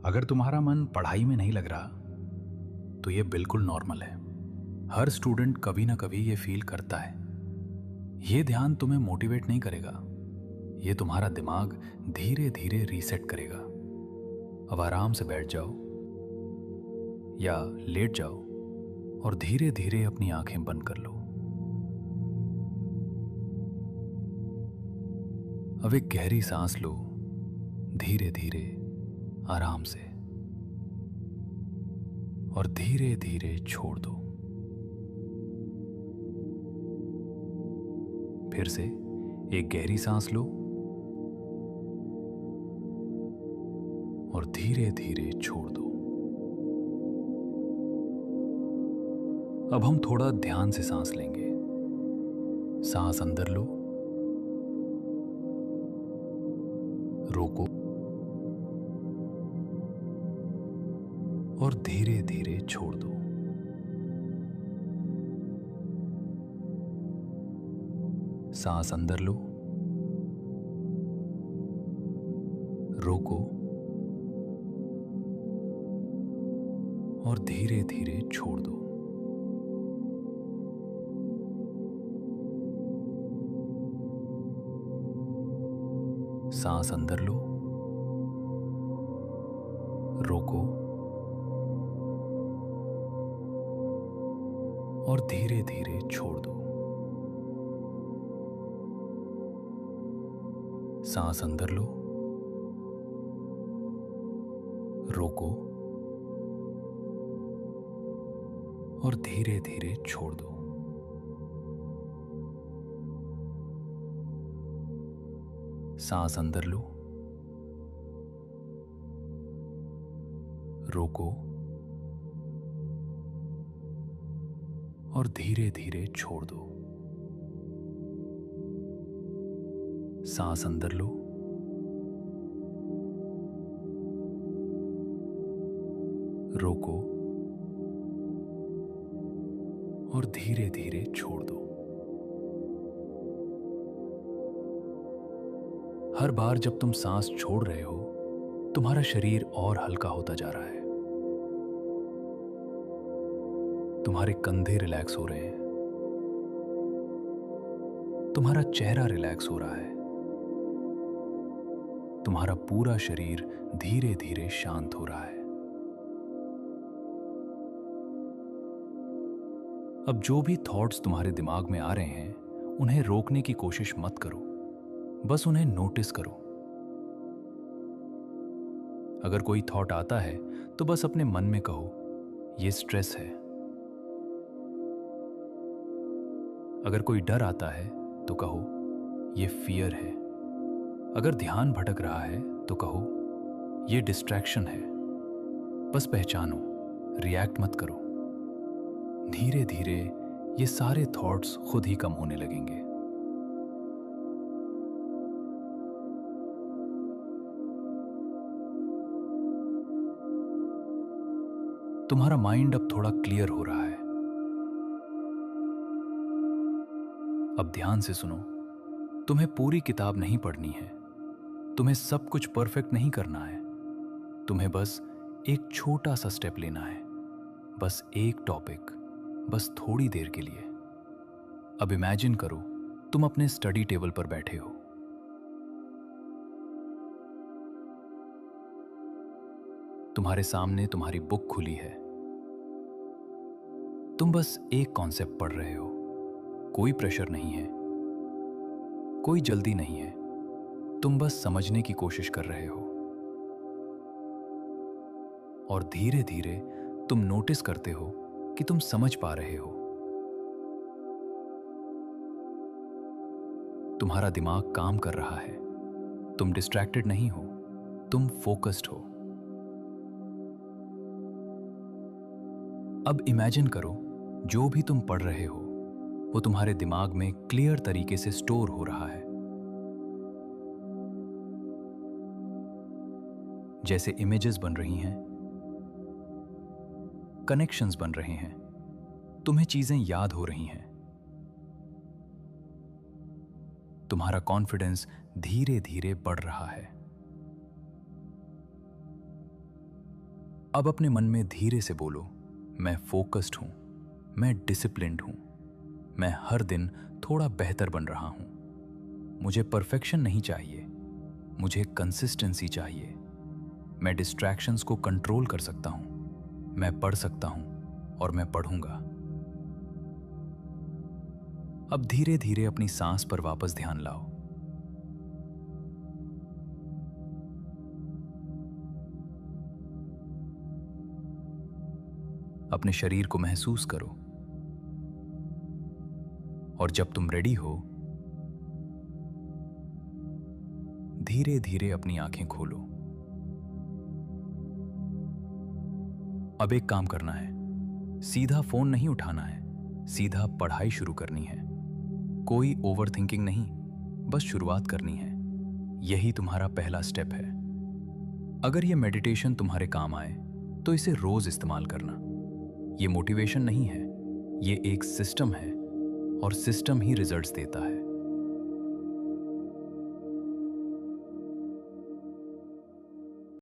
अगर तुम्हारा मन पढ़ाई में नहीं लग रहा तो ये बिल्कुल नॉर्मल है। हर स्टूडेंट कभी ना कभी ये फील करता है। ये ध्यान तुम्हें मोटिवेट नहीं करेगा, ये तुम्हारा दिमाग धीरे धीरे रीसेट करेगा। अब आराम से बैठ जाओ या लेट जाओ और धीरे धीरे अपनी आंखें बंद कर लो। अब एक गहरी सांस लो, धीरे धीरे, आराम से, और धीरे धीरे छोड़ दो। फिर से एक गहरी सांस लो और धीरे धीरे छोड़ दो। अब हम थोड़ा ध्यान से सांस लेंगे। सांस अंदर लो, रोको और धीरे धीरे छोड़ दो। सांस अंदर लो, रोको और धीरे धीरे छोड़ दो। सांस अंदर लो, रोको और धीरे धीरे छोड़ दो। सांस अंदर लो, रोको और धीरे धीरे छोड़ दो। सांस अंदर लो, रोको और धीरे धीरे छोड़ दो। सांस अंदर लो, रोको और धीरे धीरे छोड़ दो। हर बार जब तुम सांस छोड़ रहे हो, तुम्हारा शरीर और हल्का होता जा रहा है। तुम्हारे कंधे रिलैक्स हो रहे हैं, तुम्हारा चेहरा रिलैक्स हो रहा है, तुम्हारा पूरा शरीर धीरे धीरे शांत हो रहा है। अब जो भी थॉट्स तुम्हारे दिमाग में आ रहे हैं, उन्हें रोकने की कोशिश मत करो, बस उन्हें नोटिस करो। अगर कोई थॉट आता है तो बस अपने मन में कहो, यह स्ट्रेस है। अगर कोई डर आता है तो कहो, यह फियर है। अगर ध्यान भटक रहा है तो कहो, यह डिस्ट्रैक्शन है। बस पहचानो, रिएक्ट मत करो। धीरे धीरे ये सारे थॉट्स खुद ही कम होने लगेंगे। तुम्हारा माइंड अब थोड़ा क्लियर हो रहा है। अब ध्यान से सुनो, तुम्हें पूरी किताब नहीं पढ़नी है, तुम्हें सब कुछ परफेक्ट नहीं करना है। तुम्हें बस एक छोटा सा स्टेप लेना है, बस एक टॉपिक, बस थोड़ी देर के लिए। अब इमेजिन करो, तुम अपने स्टडी टेबल पर बैठे हो। तुम्हारे सामने तुम्हारी बुक खुली है। तुम बस एक कॉन्सेप्ट पढ़ रहे हो। कोई प्रेशर नहीं है, कोई जल्दी नहीं है। तुम बस समझने की कोशिश कर रहे हो। और धीरे धीरे तुम नोटिस करते हो कि तुम समझ पा रहे हो। तुम्हारा दिमाग काम कर रहा है। तुम डिस्ट्रैक्टेड नहीं हो, तुम फोकस्ड हो। अब इमेजिन करो, जो भी तुम पढ़ रहे हो वो तुम्हारे दिमाग में क्लियर तरीके से स्टोर हो रहा है। जैसे इमेजेस बन रही हैं, कनेक्शंस बन रहे हैं, तुम्हें चीजें याद हो रही हैं। तुम्हारा कॉन्फिडेंस धीरे धीरे बढ़ रहा है। अब अपने मन में धीरे से बोलो, मैं फोकस्ड हूं, मैं डिसिप्लिन्ड हूं, मैं हर दिन थोड़ा बेहतर बन रहा हूं। मुझे परफेक्शन नहीं चाहिए, मुझे कंसिस्टेंसी चाहिए। मैं डिस्ट्रैक्शंस को कंट्रोल कर सकता हूं, मैं पढ़ सकता हूं और मैं पढ़ूंगा। अब धीरे धीरे अपनी सांस पर वापस ध्यान लाओ। अपने शरीर को महसूस करो और जब तुम रेडी हो, धीरे धीरे अपनी आंखें खोलो। अब एक काम करना है, सीधा फोन नहीं उठाना है, सीधा पढ़ाई शुरू करनी है। कोई ओवर थिंकिंग नहीं, बस शुरुआत करनी है। यही तुम्हारा पहला स्टेप है। अगर ये मेडिटेशन तुम्हारे काम आए तो इसे रोज इस्तेमाल करना। ये मोटिवेशन नहीं है, ये एक सिस्टम है और सिस्टम ही रिजल्ट्स देता है।